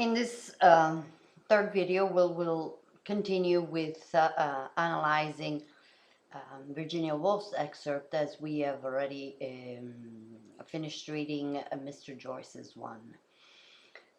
In this third video, we'll continue with analyzing Virginia Woolf's excerpt, as we have already finished reading Mr. Joyce's one.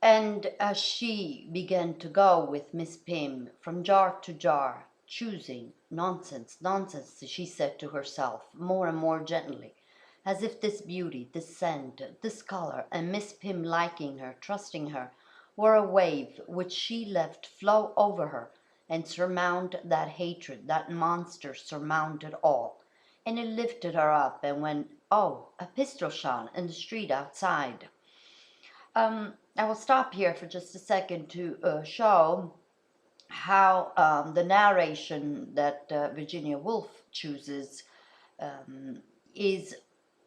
And as she began to go with Miss Pym from jar to jar, choosing, nonsense, nonsense, she said to herself, more and more gently, as if this beauty, this scent, this color, and Miss Pym liking her, trusting her, were a wave which she left flow over her and surmount that hatred, that monster surmounted all. And it lifted her up and went, oh, a pistol shot in the street outside. I will stop here for just a second to show how the narration that Virginia Woolf chooses is,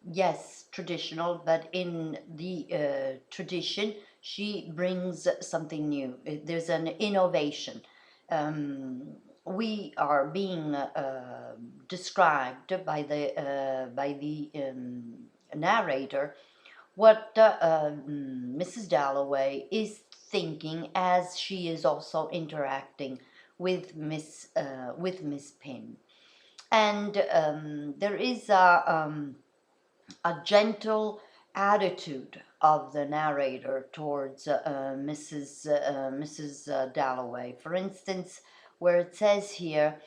yes, traditional, but in the tradition, she brings something new. There's an innovation. We are being described by the narrator what Mrs. Dalloway is thinking as she is also interacting with Miss Pym, and there is a gentle attitude of the narrator towards Mrs. Dalloway. For instance, where it says here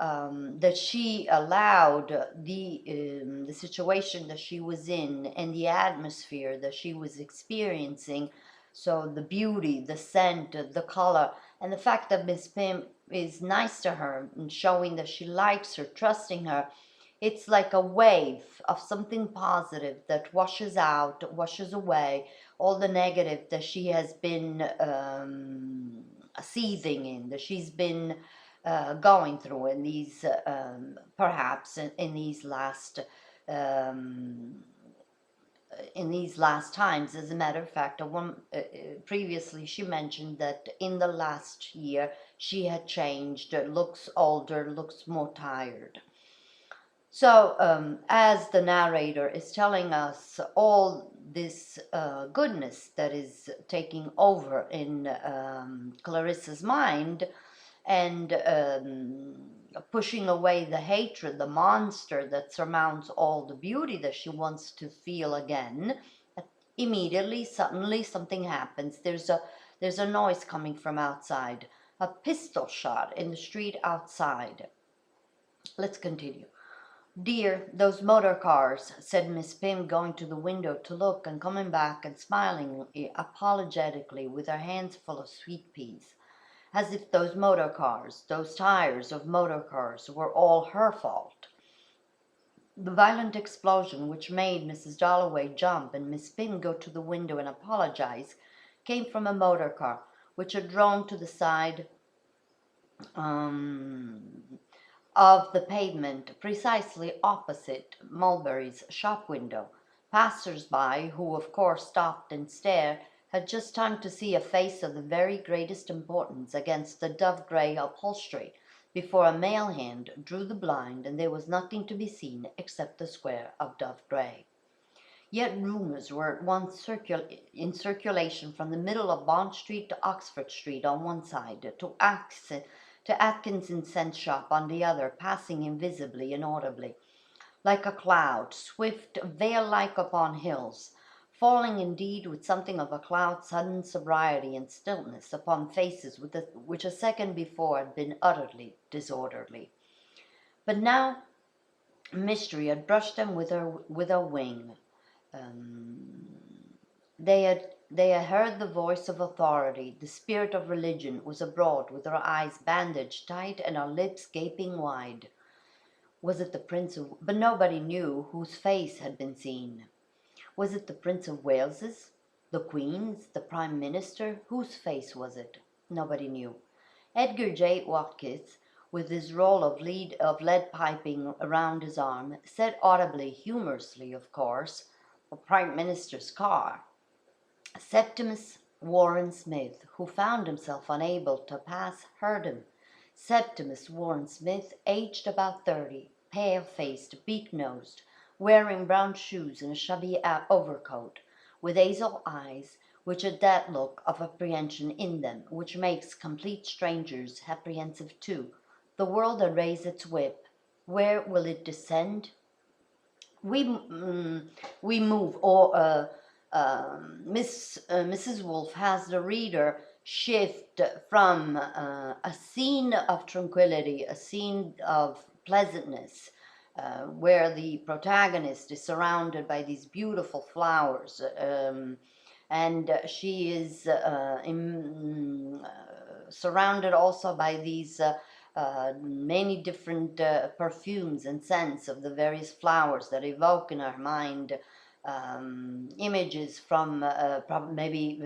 that she allowed the situation that she was in and the atmosphere that she was experiencing, so the beauty, the scent, the color, and the fact that Miss Pym is nice to her and showing that she likes her, trusting her, it's like a wave of something positive that washes away all the negative that she has been seething in, that she's been going through in these perhaps in these last times. As a matter of fact, previously she mentioned that in the last year she had changed, looks older, looks more tired. So as the narrator is telling us all this goodness that is taking over in Clarissa's mind, and pushing away the hatred, the monster that surmounts all the beauty that she wants to feel again, immediately, suddenly, something happens. There's a noise coming from outside, a pistol shot in the street outside. Let's continue. Dear, those motor cars, said Miss Pym, going to the window to look and coming back and smiling apologetically with her hands full of sweet peas, as if those motor cars, those tires of motor cars, were all her fault. The violent explosion which made Mrs. Dalloway jump and Miss Pym go to the window and apologize came from a motor car which had drawn to the side of the pavement precisely opposite Mulberry's shop window. Passers-by, who of course stopped and stared, had just time to see a face of the very greatest importance against the dove-grey upholstery before a male hand drew the blind, and there was nothing to be seen except the square of dove-grey. Yet rumours were at once in circulation from the middle of Bond Street to Oxford Street on one side, to Atkinson's scent shop on the other, passing invisibly, inaudibly, like a cloud, swift, veil-like upon hills, falling indeed with something of a cloud's sudden sobriety and stillness upon faces which a second before had been utterly disorderly. But now mystery had brushed them with her wing. They had heard the voice of authority. The spirit of religion was abroad, with her eyes bandaged tight and her lips gaping wide. Was it the Prince of... But nobody knew whose face had been seen. Was it the Prince of Wales's? The Queen's? The Prime Minister? Whose face was it? Nobody knew. Edgar J. Watkins, with his roll of lead piping around his arm, said audibly, humorously, of course, the Prime Minister's car. Septimus Warren Smith, who found himself unable to pass, heard him. Septimus Warren Smith, aged about 30, pale-faced, beak-nosed, wearing brown shoes and a shabby overcoat, with hazel eyes, which a dead look of apprehension in them, which makes complete strangers apprehensive too. The world had raised its whip. Where will it descend? We we move, or Mrs. Woolf has the reader shift from a scene of tranquility, a scene of pleasantness, where the protagonist is surrounded by these beautiful flowers, and she is surrounded also by these many different perfumes and scents of the various flowers that evoke in our mind images from maybe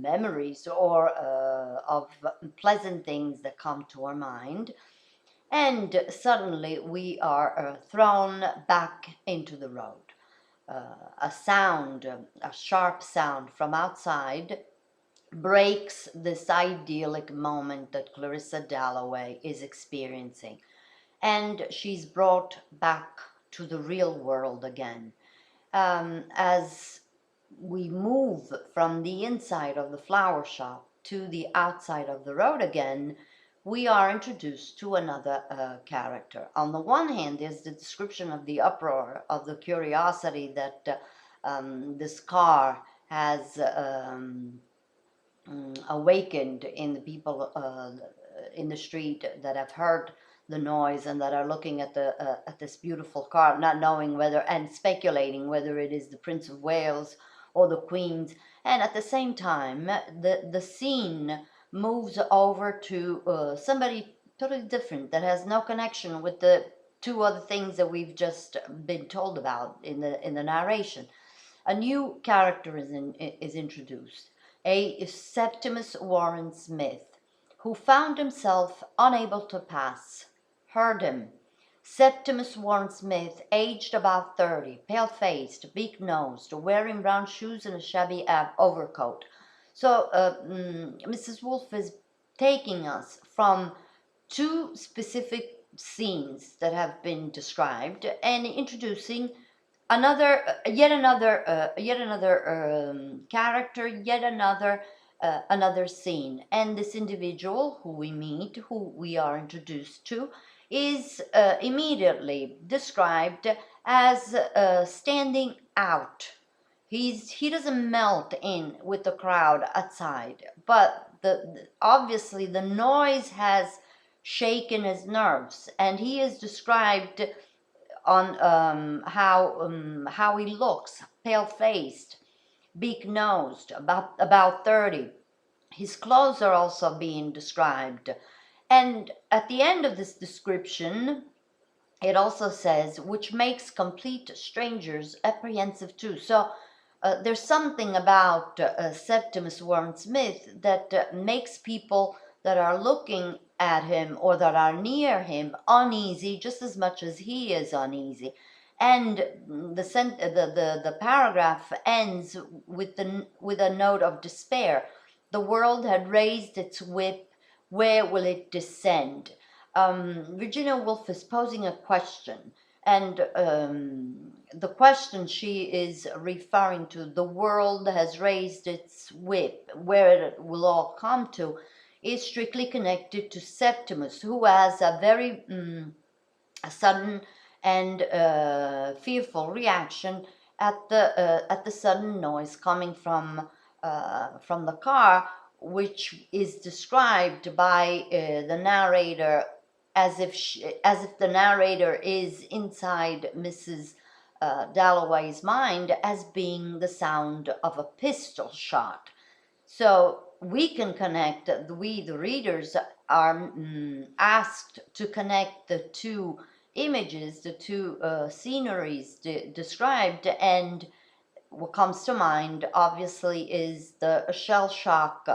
memories or of pleasant things that come to our mind. And suddenly we are thrown back into the road. A sound, a sharp sound from outside breaks this idyllic moment that Clarissa Dalloway is experiencing, and she's brought back to the real world again. As we move from the inside of the flower shop to the outside of the road again, we are introduced to another character. On the one hand, there's the description of the uproar, of the curiosity that this car has awakened in the people in the street that have heard the noise and that are looking at this beautiful car, not knowing whether, and speculating whether it is the Prince of Wales or the Queen's. And at the same time, the scene moves over to somebody totally different that has no connection with the two other things that we've just been told about in the narration. A new character is introduced, a Septimus Warren Smith, who found himself unable to pass. Heard him. Septimus Warren Smith, aged about 30, pale-faced, beak-nosed, wearing brown shoes and a shabby overcoat. So Mrs. Woolf is taking us from two specific scenes that have been described and introducing another yet another character, yet another scene. And this individual who we meet, who we are introduced to, is immediately described as standing out. He doesn't melt in with the crowd outside, but obviously the noise has shaken his nerves, and he is described on how he looks, pale-faced, beak-nosed, about 30. His clothes are also being described. And at the end of this description, it also says, which makes complete strangers apprehensive too. So there's something about Septimus Warren Smith that makes people that are looking at him or that are near him uneasy just as much as he is uneasy. And the paragraph ends with a note of despair. The world had raised its whip. Where will it descend? Virginia Woolf is posing a question, and the question she is referring to, the world has raised its whip, where it will all come to, is strictly connected to Septimus, who has a very sudden and fearful reaction at the sudden noise coming from the car, which is described by the narrator as if the narrator is inside Mrs. Dalloway's mind as being the sound of a pistol shot. So we can connect, we the readers are asked to connect the two images, the two sceneries described, and what comes to mind obviously is the shell shock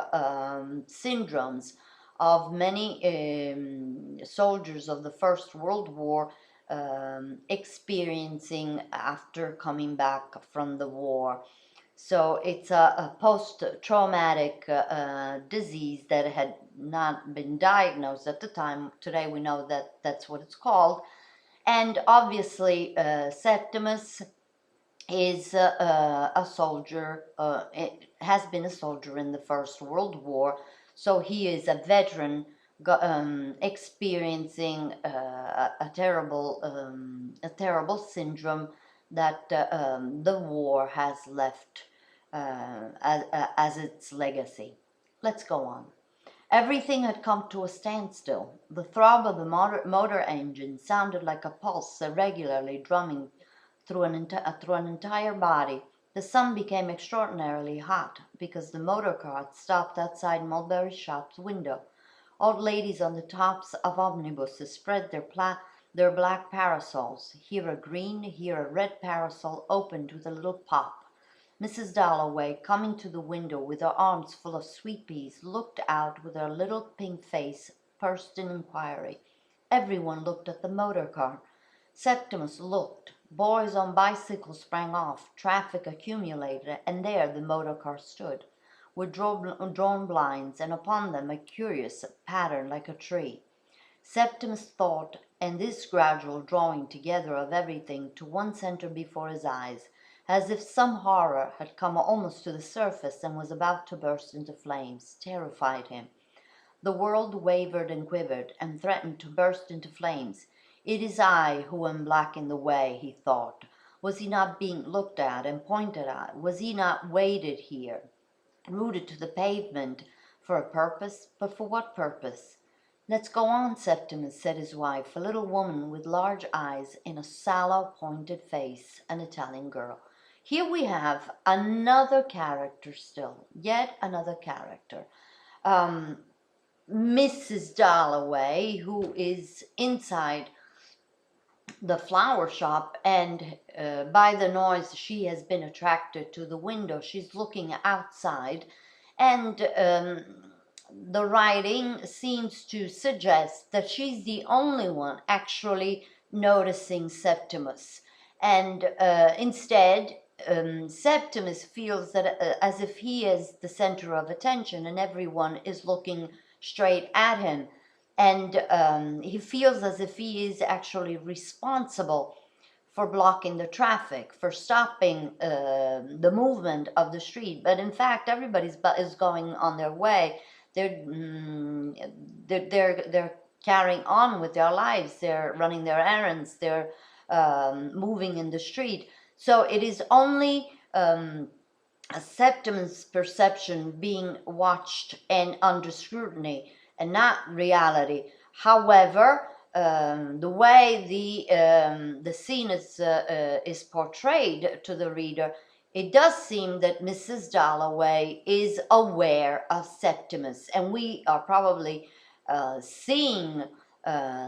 syndromes of many soldiers of the First World War experiencing after coming back from the war. So it's a post-traumatic disease that had not been diagnosed at the time. Today we know that that's what it's called. And obviously Septimus is a soldier, has been a soldier in the First World War, so he is a veteran experiencing a terrible syndrome that the war has left as its legacy. Let's go on. Everything had come to a standstill. The throb of the motor engine sounded like a pulse irregularly drumming through an entire body. The sun became extraordinarily hot because the motor car had stopped outside Mulberry Shop's window. Old ladies on the tops of omnibuses spread their black parasols, here a green, here a red parasol opened with a little pop. Mrs. Dalloway, coming to the window with her arms full of sweet peas, looked out with her little pink face pursed in inquiry. Everyone looked at the motor car. Septimus looked. Boys on bicycles sprang off. Traffic accumulated, and there the motor car stood, with drawn blinds, and upon them a curious pattern like a tree. Septimus thought, and this gradual drawing together of everything to one centre before his eyes, as if some horror had come almost to the surface and was about to burst into flames, terrified him. The world wavered and quivered, and threatened to burst into flames. It is I who am black in the way, he thought. Was he not being looked at and pointed at? Was he not weighted here, rooted to the pavement, for a purpose? But for what purpose? Let's go on, Septimus, said his wife, a little woman with large eyes in a sallow, pointed face, an Italian girl. Here we have another character still, yet another character. Mrs. Dalloway, who is inside the flower shop, and by the noise she has been attracted to the window. She's looking outside, and the writing seems to suggest that she's the only one actually noticing Septimus, and instead Septimus feels that as if he is the center of attention and everyone is looking straight at him, and he feels as if he is actually responsible for blocking the traffic, for stopping the movement of the street. But in fact, everybody's is going on their way. They're carrying on with their lives. They're running their errands. They're moving in the street. So it is only a Septimus perception being watched and under scrutiny, and not reality. However, the way the scene is portrayed to the reader, it does seem that Mrs. Dalloway is aware of Septimus, and we are probably seeing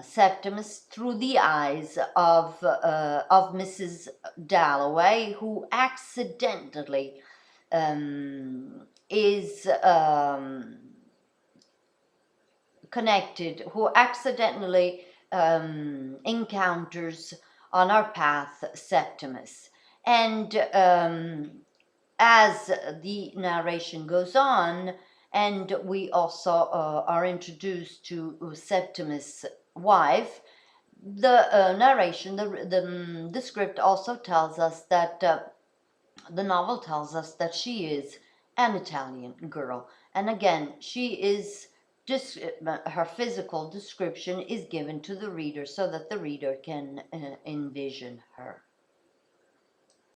Septimus through the eyes of Mrs. Dalloway, who accidentally is connected, who accidentally encounters on our path Septimus. And as the narration goes on, and we also are introduced to Septimus' wife, the narration, the script also tells us that the novel tells us that she is an Italian girl. And again, she is her physical description is given to the reader so that the reader can envision her.